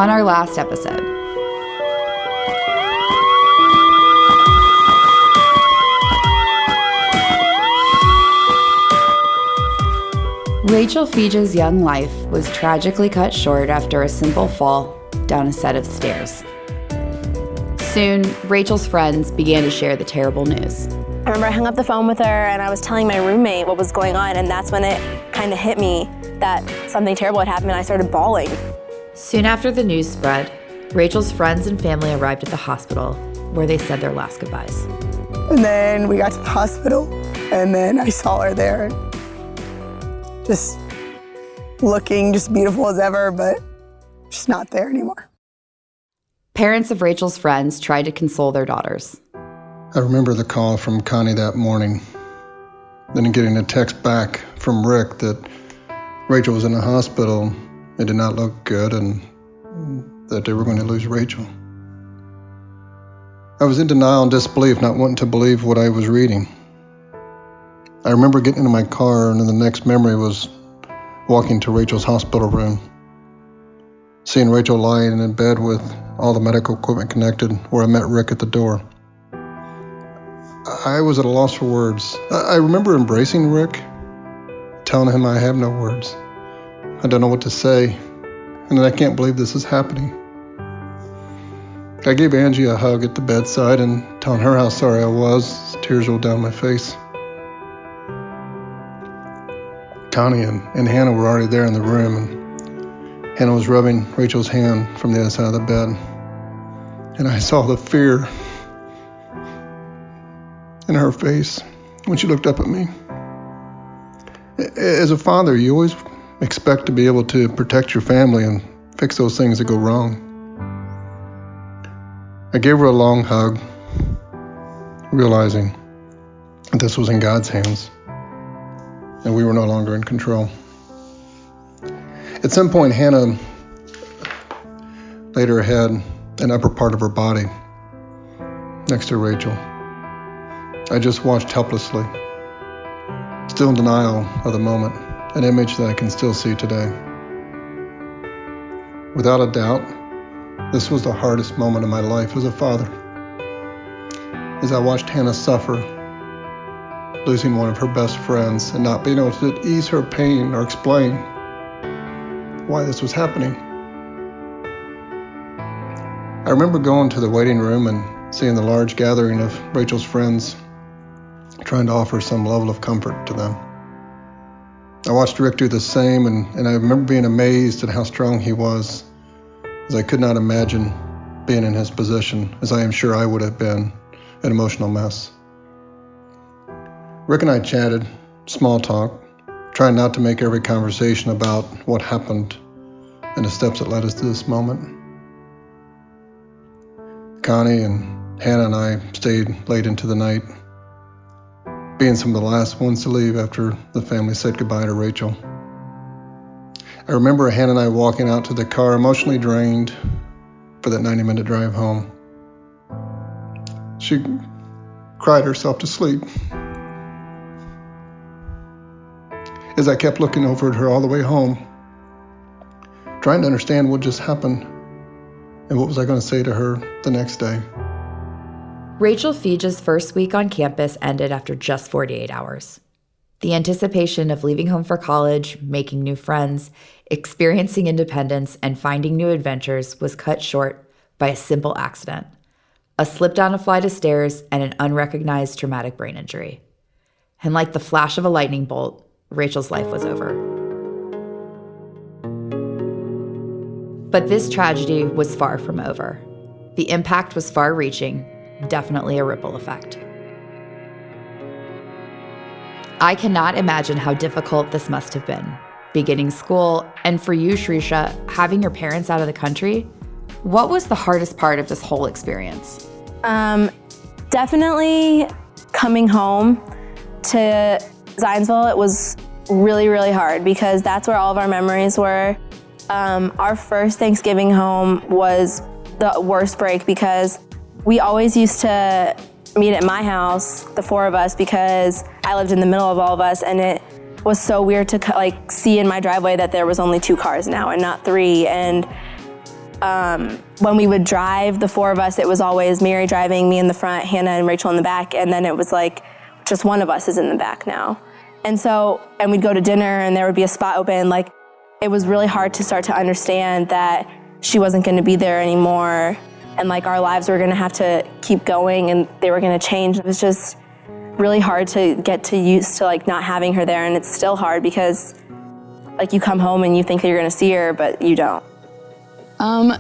On our last episode, Rachael Fiege's young life was tragically cut short after a simple fall down a set of stairs. Soon, Rachel's friends began to share the terrible news. I remember I hung up the phone with her and I was telling my roommate what was going on, and that's when it kind of hit me that something terrible had happened, and I started bawling. Soon after the news spread, Rachel's friends and family arrived at the hospital where they said their last goodbyes. And then we got to the hospital, and then I saw her there, just looking just beautiful as ever, but just not there anymore. Parents of Rachel's friends tried to console their daughters. I remember the call from Connie that morning, then getting a text back from Rick that Rachael was in the hospital. It did not look good, and that they were going to lose Rachael. I was in denial and disbelief, not wanting to believe what I was reading. I remember getting into my car, and then the next memory was walking to Rachel's hospital room, seeing Rachael lying in bed with all the medical equipment connected, where I met Rick at the door. I was at a loss for words. I remember embracing Rick, telling him I have no words. I don't know what to say, and I can't believe this is happening. I gave Angie a hug at the bedside and telling her how sorry I was. Tears rolled down my face. Connie and Hannah were already there in the room, and Hannah was rubbing Rachel's hand from the other side of the bed. And I saw the fear in her face when she looked up at me. As a father, you always expect to be able to protect your family and fix those things that go wrong. I gave her a long hug, realizing that this was in God's hands and we were no longer in control. At some point, Hannah laid her head and upper part of her body next to Rachael. I just watched helplessly, still in denial of the moment, an image that I can still see today. Without a doubt, this was the hardest moment of my life as a father. As I watched Hannah suffer, losing one of her best friends and not being able to ease her pain or explain why this was happening. I remember going to the waiting room and seeing the large gathering of Rachel's friends, trying to offer some level of comfort to them. I watched Rick do the same, and I remember being amazed at how strong he was, as I could not imagine being in his position, as I am sure I would have been, an emotional mess. Rick and I chatted, small talk, trying not to make every conversation about what happened and the steps that led us to this moment. Connie and Hannah and I stayed late into the night, being some of the last ones to leave after the family said goodbye to Rachael. I remember Hannah and I walking out to the car, emotionally drained for that 90-minute drive home. She cried herself to sleep as I kept looking over at her all the way home, trying to understand what just happened and what was I going to say to her the next day. Rachael Fiege's first week on campus ended after just 48 hours. The anticipation of leaving home for college, making new friends, experiencing independence, and finding new adventures was cut short by a simple accident: a slip down a flight of stairs and an unrecognized traumatic brain injury. And like the flash of a lightning bolt, Rachel's life was over. But this tragedy was far from over. The impact was far-reaching, definitely a ripple effect. I cannot imagine how difficult this must have been, beginning school, and for you, Shrisha, having your parents out of the country. What was the hardest part of this whole experience? Definitely coming home to Zionsville. It was really, really hard because that's where all of our memories were. Our first Thanksgiving home was the worst break because we always used to meet at my house, the four of us, because I lived in the middle of all of us, and it was so weird to see in my driveway that there was only 2 cars now and not 3. And when we would drive, the four of us, it was always Mary driving, me in the front, Hannah and Rachel in the back, and then it was like, just one of us is in the back now. And we'd go to dinner and there would be a spot open. Like, it was really hard to start to understand that she wasn't gonna be there anymore, and like our lives were gonna have to keep going and they were gonna change. It was just really hard to get to used to like not having her there, and it's still hard because like you come home and you think that you're gonna see her, but you don't.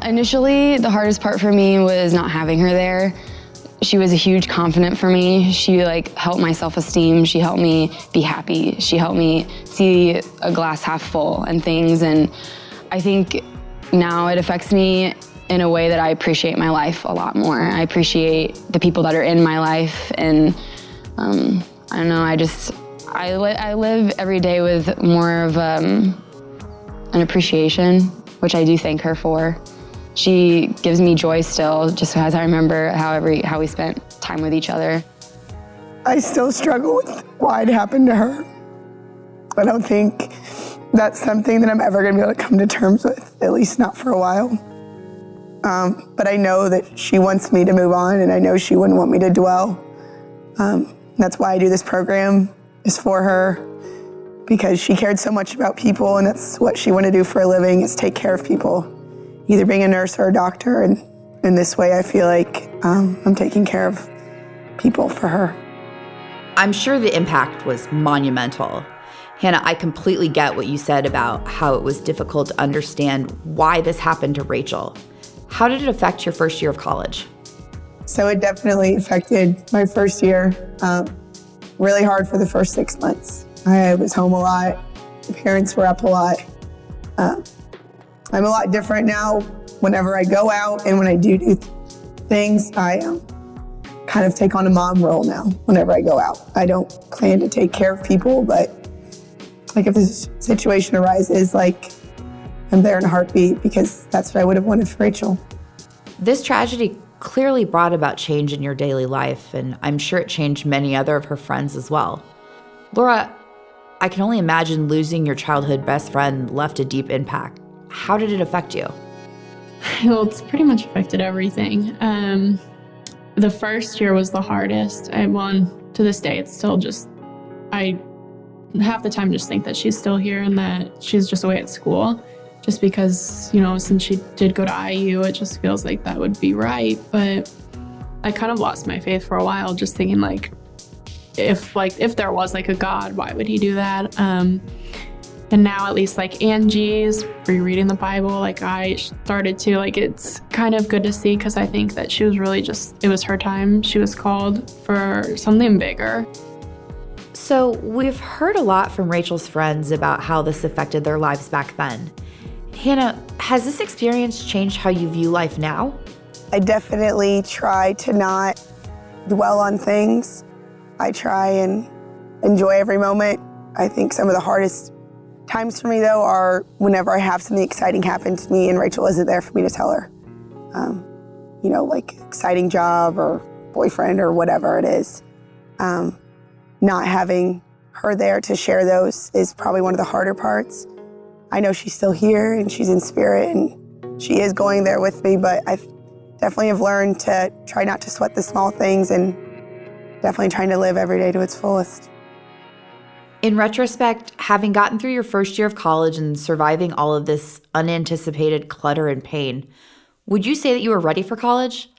Initially, the hardest part for me was not having her there. She was a huge confidant for me. She like helped my self-esteem. She helped me be happy. She helped me see a glass half full and things. And I think now it affects me in a way that I appreciate my life a lot more. I appreciate the people that are in my life. And I don't know, I live every day with more of an appreciation, which I do thank her for. She gives me joy still, just as I remember how we spent time with each other. I still struggle with why it happened to her. I don't think that's something that I'm ever gonna be able to come to terms with, at least not for a while. But I know that she wants me to move on, and I know she wouldn't want me to dwell. That's why I do this program, is for her, because she cared so much about people, and that's what she wanted to do for a living, is take care of people, either being a nurse or a doctor. And in this way, I feel like I'm taking care of people for her. I'm sure the impact was monumental. Hannah, I completely get what you said about how it was difficult to understand why this happened to Rachel. How did it affect your first year of college? So it definitely affected my first year. Really hard for the first 6 months. I was home a lot. My parents were up a lot. I'm a lot different now. Whenever I go out and when I do things, I kind of take on a mom role now whenever I go out. I don't plan to take care of people, but like if this situation arises, like I'm there in a heartbeat, because that's what I would have wanted for Rachel. This tragedy clearly brought about change in your daily life, and I'm sure it changed many other of her friends as well. Laura, I can only imagine losing your childhood best friend left a deep impact. How did it affect you? Well, it's pretty much affected everything. The first year was the hardest. To this day, it's still just, I half the time just think that she's still here and that she's just away at school. Just because, since she did go to IU, it just feels like that would be right. But I kind of lost my faith for a while, just thinking if there was a God, why would he do that? And now at least Angie's rereading the Bible, I started to, it's kind of good to see, because I think that she was really it was her time. She was called for something bigger. So we've heard a lot from Rachel's friends about how this affected their lives back then. Hannah, has this experience changed how you view life now? I definitely try to not dwell on things. I try and enjoy every moment. I think some of the hardest times for me, though, are whenever I have something exciting happen to me and Rachel isn't there for me to tell her. Exciting job or boyfriend or whatever it is. Not having her there to share those is probably one of the harder parts. I know she's still here and she's in spirit and she is going there with me, but I definitely have learned to try not to sweat the small things and definitely trying to live every day to its fullest. In retrospect, having gotten through your first year of college and surviving all of this unanticipated clutter and pain, would you say that you were ready for college?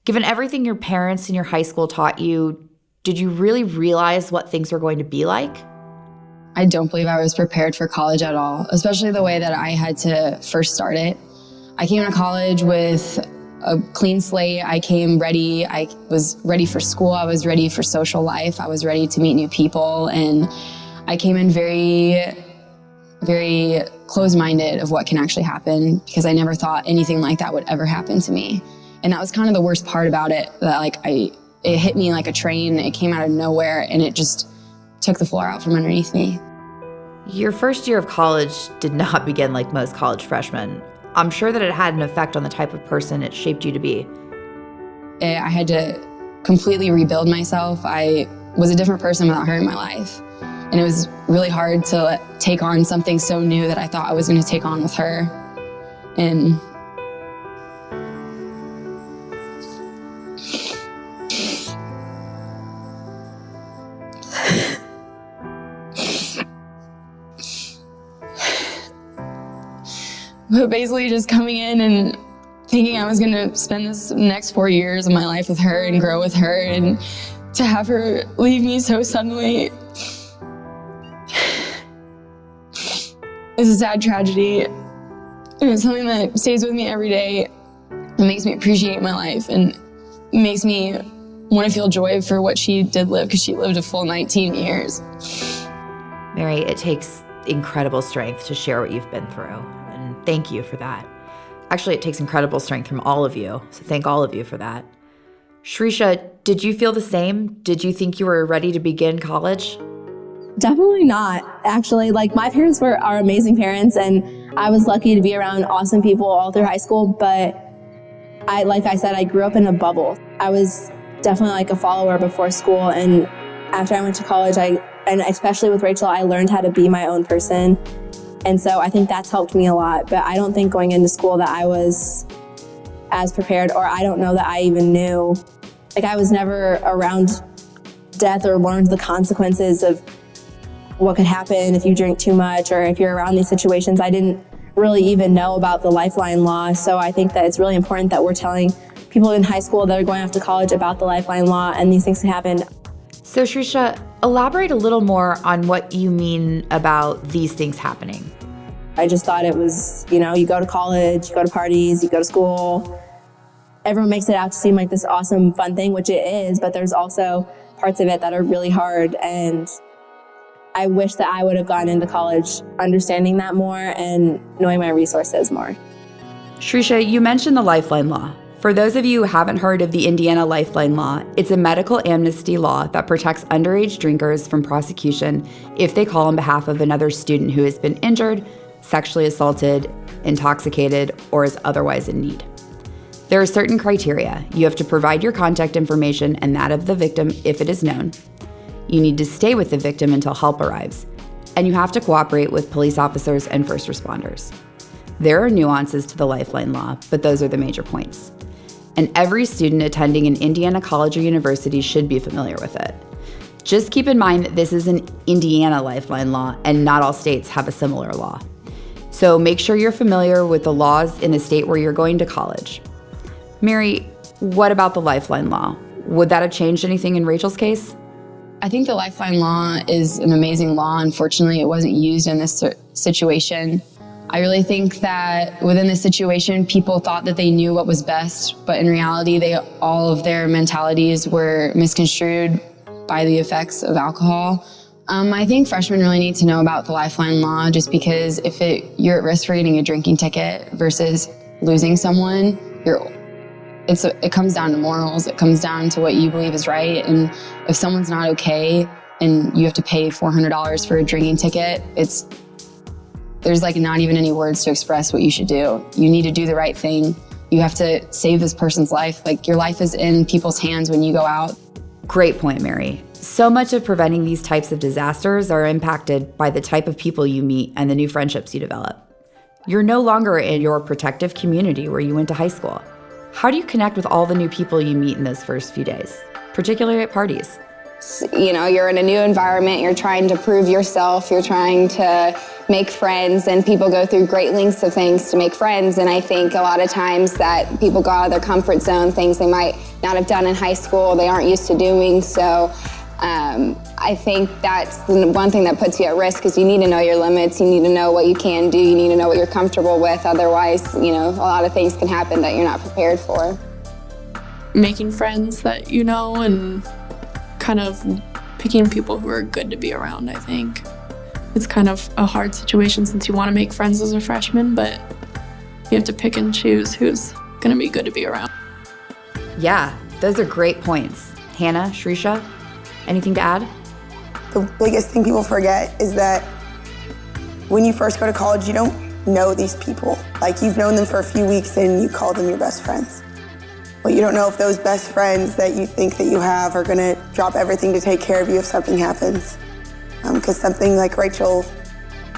Given everything your parents and your high school taught you, did you really realize what things were going to be like? I don't believe I was prepared for college at all, especially the way that I had to first start it. I came to college with a clean slate. I came ready. I was ready for school. I was ready for social life. I was ready to meet new people. And I came in very, very closed-minded of what can actually happen, because I never thought anything like that would ever happen to me. And that was kind of the worst part about it, that it hit me like a train. It came out of nowhere and it just took the floor out from underneath me. Your first year of college did not begin like most college freshmen. I'm sure that it had an effect on the type of person it shaped you to be. I had to completely rebuild myself. I was a different person without her in my life. And it was really hard to take on something so new that I thought I was going to take on with her. And But basically just coming in and thinking I was gonna spend this next 4 years of my life with her and grow with her, and to have her leave me so suddenly is a sad tragedy. And it's something that stays with me every day. It makes me appreciate my life and makes me want to feel joy for what she did live, because she lived a full 19 years. Mary, it takes incredible strength to share what you've been through, and thank you for that. Actually, it takes incredible strength from all of you, so thank all of you for that. Shrisha, did you feel the same? Did you think you were ready to begin college? Definitely not. Actually, my parents are amazing parents, and I was lucky to be around awesome people all through high school, but like I said, I grew up in a bubble. I was definitely a follower before school, and after I went to college, and especially with Rachael, I learned how to be my own person. And so I think that's helped me a lot, but I don't think going into school that I was as prepared, or I don't know that I even knew. I was never around death or learned the consequences of what could happen if you drink too much or if you're around these situations. I didn't really even know about the Lifeline Law, so I think that it's really important that we're telling people in high school that are going off to college about the Lifeline Law, and these things can happen. So Shrisha, elaborate a little more on what you mean about these things happening. I just thought it was, you go to college, you go to parties, you go to school. Everyone makes it out to seem like this awesome, fun thing, which it is, but there's also parts of it that are really hard, and I wish that I would have gone into college understanding that more and knowing my resources more. Shrisha, you mentioned the Lifeline Law. For those of you who haven't heard of the Indiana Lifeline Law, it's a medical amnesty law that protects underage drinkers from prosecution if they call on behalf of another student who has been injured, sexually assaulted, intoxicated, or is otherwise in need. There are certain criteria. You have to provide your contact information and that of the victim if it is known. You need to stay with the victim until help arrives, and you have to cooperate with police officers and first responders. There are nuances to the Lifeline Law, but those are the major points. And every student attending an Indiana college or university should be familiar with it. Just keep in mind that this is an Indiana Lifeline Law, and not all states have a similar law. So make sure you're familiar with the laws in the state where you're going to college. Mary, what about the Lifeline Law? Would that have changed anything in Rachael's case? I think the Lifeline Law is an amazing law. Unfortunately, it wasn't used in this situation. I really think that within this situation, people thought that they knew what was best, but in reality, all of their mentalities were misconstrued by the effects of alcohol. I think freshmen really need to know about the Lifeline Law, just because if you're at risk for getting a drinking ticket versus losing someone, it comes down to morals. It comes down to what you believe is right. And if someone's not okay and you have to pay $400 for a drinking ticket, there's not even any words to express what you should do. You need to do the right thing. You have to save this person's life. Your life is in people's hands when you go out. Great point, Mary. So much of preventing these types of disasters are impacted by the type of people you meet and the new friendships you develop. You're no longer in your protective community where you went to high school. How do you connect with all the new people you meet in those first few days, particularly at parties? You're in a new environment, you're trying to prove yourself, you're trying to make friends, and people go through great lengths of things to make friends. And I think a lot of times that people go out of their comfort zone, things they might not have done in high school, they aren't used to doing. So I think that's the one thing that puts you at risk, because you need to know your limits, you need to know what you can do, you need to know what you're comfortable with. Otherwise, a lot of things can happen that you're not prepared for. Making friends that you know, and kind of picking people who are good to be around, I think. It's kind of a hard situation since you want to make friends as a freshman, but you have to pick and choose who's going to be good to be around. Yeah, those are great points. Hannah, Shrisha, anything to add? The biggest thing people forget is that when you first go to college, you don't know these people. You've known them for a few weeks and you call them your best friends. Well, you don't know if those best friends that you think that you have are gonna drop everything to take care of you if something happens. Because something like Rachael,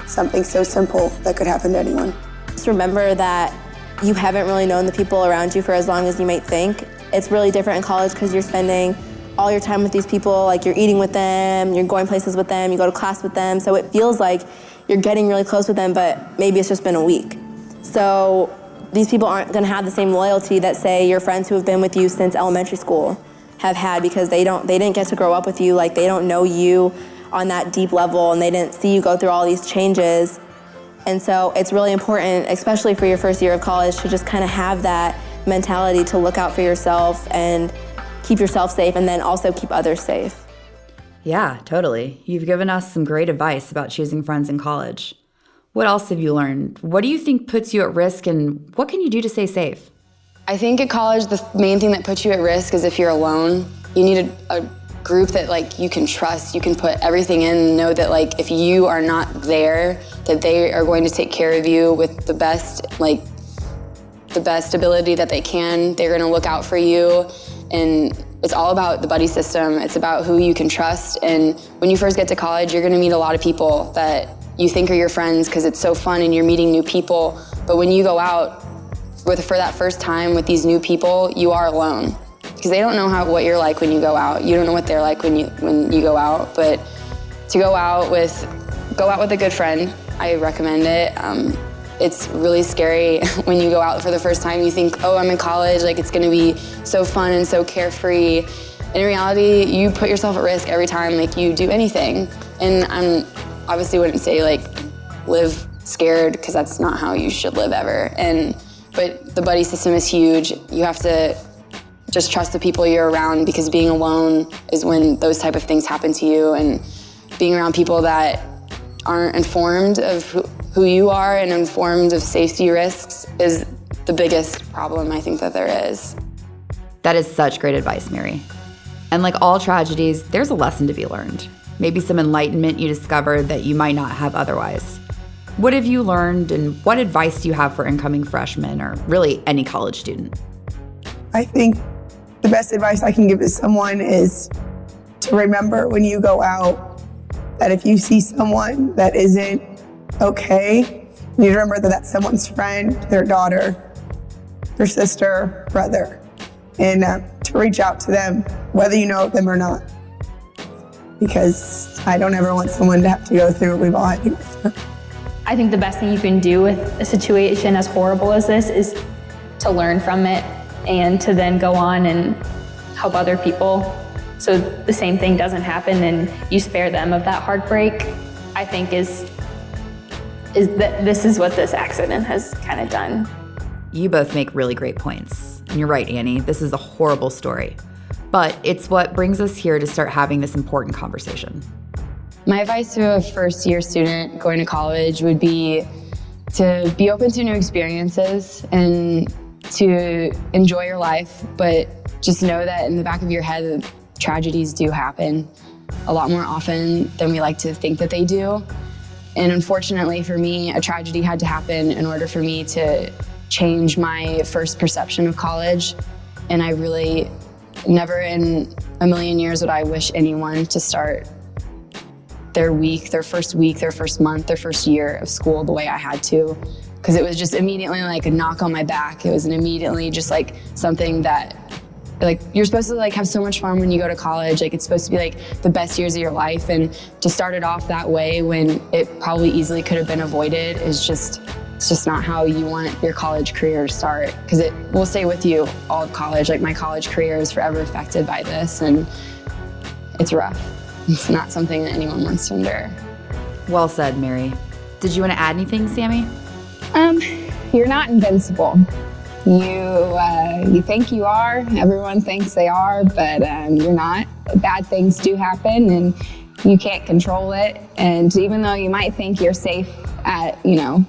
something so simple that could happen to anyone. Just remember that you haven't really known the people around you for as long as you might think. It's really different in college because you're spending all your time with these people, you're eating with them, you're going places with them, you go to class with them, so it feels like you're getting really close with them, but maybe it's just been a week. So these people aren't going to have the same loyalty that, say, your friends who have been with you since elementary school have had, because they didn't get to grow up with you. Like, they don't know you on that deep level, and they didn't see you go through all these changes. And so it's really important, especially for your first year of college, to just kind of have that mentality to look out for yourself and keep yourself safe, and then also keep others safe. Yeah, totally. You've given us some great advice about choosing friends in college. What else have you learned? What do you think puts you at risk, and what can you do to stay safe? I think at college, the main thing that puts you at risk is if you're alone. You need a group that like you can trust, you can put everything in, and know that like if you are not there, that they are going to take care of you with the best ability that they can. They're going to look out for you, and it's all about the buddy system. It's about who you can trust. And when you first get to college, you're going to meet a lot of people that you think are your friends because it's so fun and you're meeting new people. But when you go out for that first time with these new people, you are alone, because they don't know what you're like when you go out. You don't know what they're like when you go out. But to go out with a good friend, I recommend it. It's really scary when you go out for the first time. You think, oh, I'm in college, like it's gonna be so fun and so carefree. In reality, you put yourself at risk every time like you do anything. And I obviously wouldn't say like live scared, because that's not how you should live ever. But the buddy system is huge. You have to just trust the people you're around, because being alone is when those type of things happen to you. And being around people that aren't informed of who you are and informed of safety risks is the biggest problem I think that there is. That is such great advice, Mary. And like all tragedies, there's a lesson to be learned. Maybe some enlightenment you discovered that you might not have otherwise. What have you learned, and what advice do you have for incoming freshmen, or really any college student? I think the best advice I can give to someone is to remember when you go out that if you see someone that isn't okay, you need to remember that that's someone's friend, their daughter, their sister, brother, and to reach out to them, whether you know them or not. Because I don't ever want someone to have to go through what we've all had to go through. I think the best thing you can do with a situation as horrible as this is to learn from it, and to then go on and help other people so the same thing doesn't happen and you spare them of that heartbreak. I think is that this is what this accident has kind of done. You both make really great points. And you're right, Annie, this is a horrible story. But it's what brings us here to start having this important conversation. My advice to a first-year student going to college would be to be open to new experiences and to enjoy your life, but just know that in the back of your head, tragedies do happen a lot more often than we like to think that they do. And unfortunately for me, a tragedy had to happen in order for me to change my first perception of college. And I really, never in a million years would I wish anyone to start their first month, their first year of school the way I had to. Because it was just immediately like a knock on my back. It was immediately just like something that, like, you're supposed to like have so much fun when you go to college. Like, it's supposed to be like the best years of your life, and to start it off that way when it probably easily could have been avoided is just, it's just not how you want your college career to start, because it will stay with you all of college. Like, my college career is forever affected by this, and it's rough. It's not something that anyone wants to endure. Well said, Mary. Did you want to add anything, Sammy? You're not invincible. You think you are. Everyone thinks they are, but you're not. Bad things do happen, and you can't control it. And even though you might think you're safe at,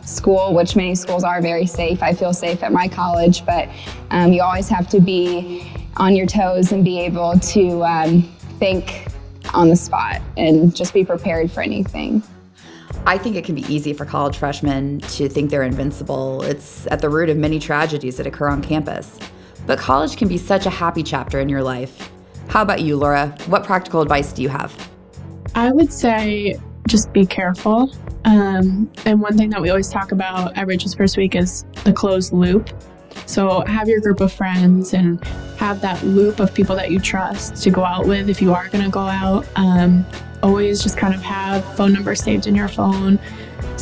school, which many schools are very safe. I feel safe at my college, but you always have to be on your toes and be able to think on the spot and just be prepared for anything. I think it can be easy for college freshmen to think they're invincible. It's at the root of many tragedies that occur on campus. But college can be such a happy chapter in your life. How about you, Laura? What practical advice do you have? I would say just be careful. And one thing that we always talk about at Rachel's First Week is the closed loop. So have your group of friends and have that loop of people that you trust to go out with if you are going to go out. Always just kind of have phone numbers saved in your phone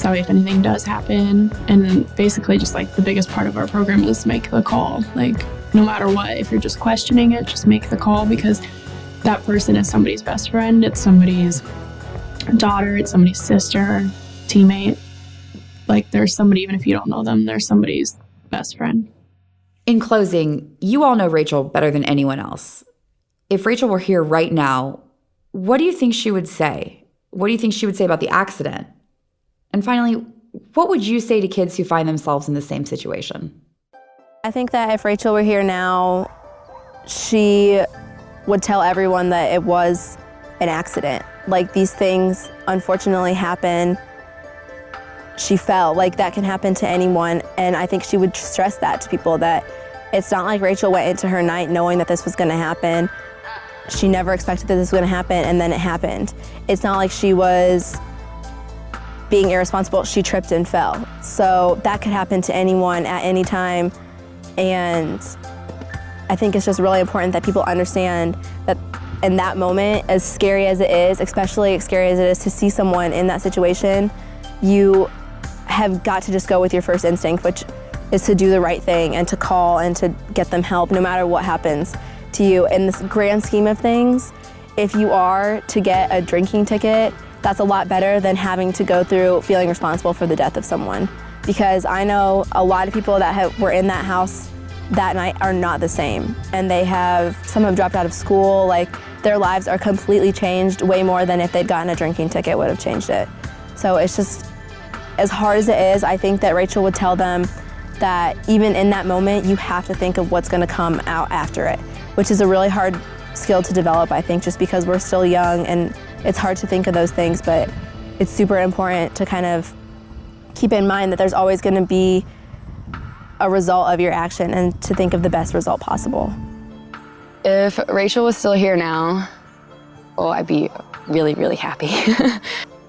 So that way if anything does happen, and basically just like the biggest part of our program is make the call. Like no matter what, if you're just questioning it, just make the call, because that person is somebody's best friend, it's somebody's daughter, it's somebody's sister, teammate. Like there's somebody, even if you don't know them, there's somebody's best friend. In closing, you all know Rachael better than anyone else. If Rachael were here right now, what do you think she would say? What do you think she would say about the accident? And finally, what would you say to kids who find themselves in the same situation? I think that if Rachael were here now, she would tell everyone that it was an accident. Like these things unfortunately happen. She fell, like that can happen to anyone. And I think she would stress that to people, that it's not like Rachael went into her night knowing that this was gonna happen. She never expected that this was gonna happen, and then it happened. It's not like she was being irresponsible, she tripped and fell. So that could happen to anyone at any time. And I think it's just really important that people understand that in that moment, as scary as it is, especially as scary as it is to see someone in that situation, you have got to just go with your first instinct, which is to do the right thing and to call and to get them help no matter what happens to you. In this grand scheme of things, if you are to get a drinking ticket, that's a lot better than having to go through feeling responsible for the death of someone. Because I know a lot of people that were in that house that night are not the same. And some have dropped out of school, like their lives are completely changed way more than if they'd gotten a drinking ticket would have changed it. So it's just, as hard as it is, I think that Rachael would tell them that even in that moment, you have to think of what's gonna come out after it, which is a really hard skill to develop, I think, just because we're still young and it's hard to think of those things, but it's super important to kind of keep in mind that there's always gonna be a result of your action and to think of the best result possible. If Rachael was still here now, I'd be really, really happy.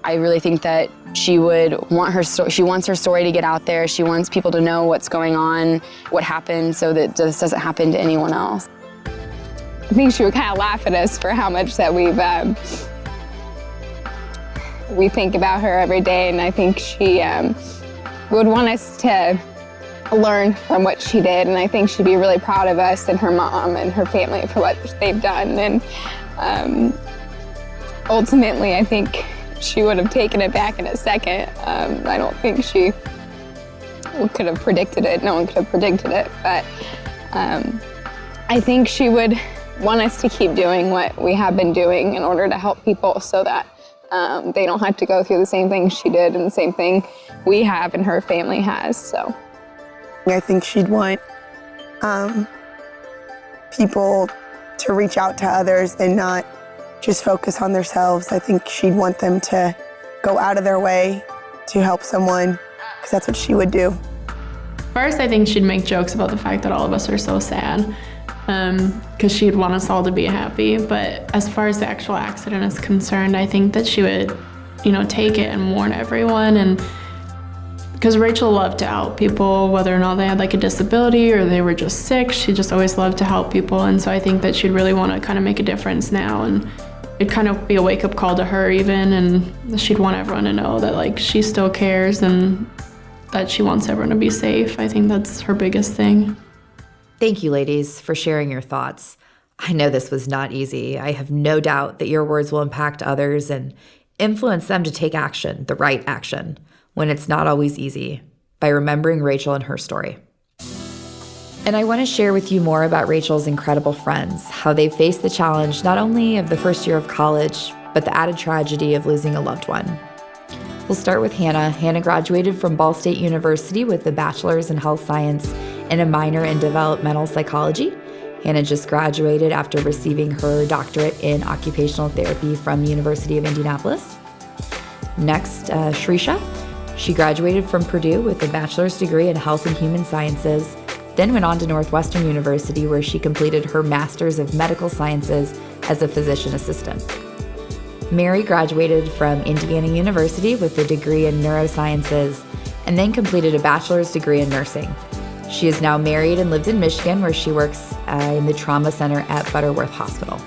I really think that she would want she wants her story to get out there. She wants people to know what's going on, what happened, so that this doesn't happen to anyone else. I think she would kind of laugh at us for how much that we think about her every day, and I think she would want us to learn from what she did, and I think she'd be really proud of us and her mom and her family for what they've done. And ultimately, I think she would have taken it back in a second. I don't think she could have predicted it. No one could have predicted it, but I think she would want us to keep doing what we have been doing in order to help people so that they don't have to go through the same thing she did and the same thing we have and her family has. So I think she'd want people to reach out to others and not just focus on themselves. I think she'd want them to go out of their way to help someone, because that's what she would do. First, I think she'd make jokes about the fact that all of us are so sad, because she'd want us all to be happy. But as far as the actual accident is concerned, I think that she would, take it and warn everyone. And because Rachael loved to help people, whether or not they had like a disability or they were just sick, she just always loved to help people. And so I think that she'd really want to kind of make a difference now, and it'd kind of be a wake-up call to her even, and she'd want everyone to know that like she still cares and that she wants everyone to be safe. I think that's her biggest thing. Thank you, ladies, for sharing your thoughts. I know this was not easy. I have no doubt that your words will impact others and influence them to take action, the right action, when it's not always easy, by remembering Rachael and her story. And I want to share with you more about Rachael's incredible friends, how they faced the challenge not only of the first year of college, but the added tragedy of losing a loved one. We'll start with Hannah. Hannah graduated from Ball State University with a bachelor's in health science and a minor in developmental psychology. Hannah just graduated after receiving her doctorate in occupational therapy from the University of Indianapolis. Next, Shrisha. She graduated from Purdue with a bachelor's degree in health and human sciences, then went on to Northwestern University where she completed her master's of medical sciences as a physician assistant. Mary graduated from Indiana University with a degree in neurosciences and then completed a bachelor's degree in nursing. She is now married and lives in Michigan, where she works in the trauma center at Butterworth Hospital.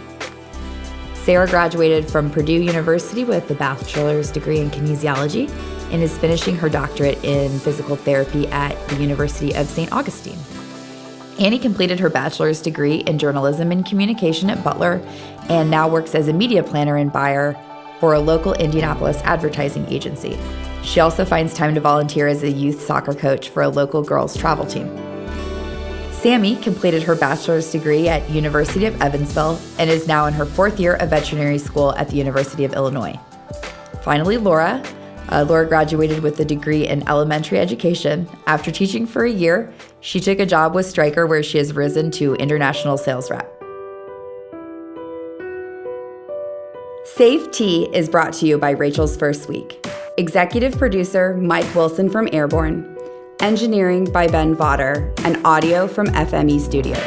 Sarah graduated from Purdue University with a bachelor's degree in kinesiology and is finishing her doctorate in physical therapy at the University of St. Augustine. Annie completed her bachelor's degree in journalism and communication at Butler and now works as a media planner and buyer for a local Indianapolis advertising agency. She also finds time to volunteer as a youth soccer coach for a local girls' travel team. Sammy completed her bachelor's degree at University of Evansville and is now in her 4th year of veterinary school at the University of Illinois. Finally, Laura. Laura graduated with a degree in elementary education. After teaching for a year, she took a job with Stryker where she has risen to international sales rep. Safe Tea is brought to you by Rachel's First Week. Executive producer Mike Wilson from Airborne. Engineering by Ben Vodder, and audio from FME Studios.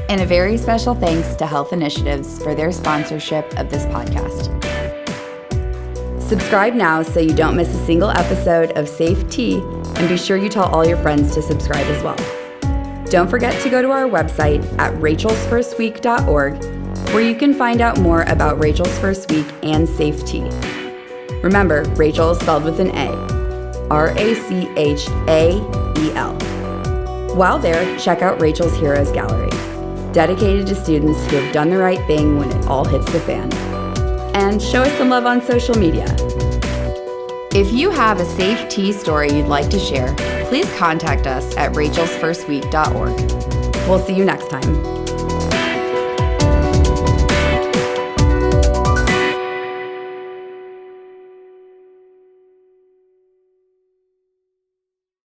And a very special thanks to Health Initiatives for their sponsorship of this podcast. Subscribe now so you don't miss a single episode of Safe Tea, and be sure you tell all your friends to subscribe as well. Don't forget to go to our website at rachelsfirstweek.org, where you can find out more about Rachel's First Week and Safe Tea. Remember, Rachel is spelled with an A, Rachael. While there, check out Rachel's Heroes Gallery, dedicated to students who have done the right thing when it all hits the fan. And show us some love on social media. If you have a Safe Tea story you'd like to share, please contact us at rachelsfirstweek.org. We'll see you next time.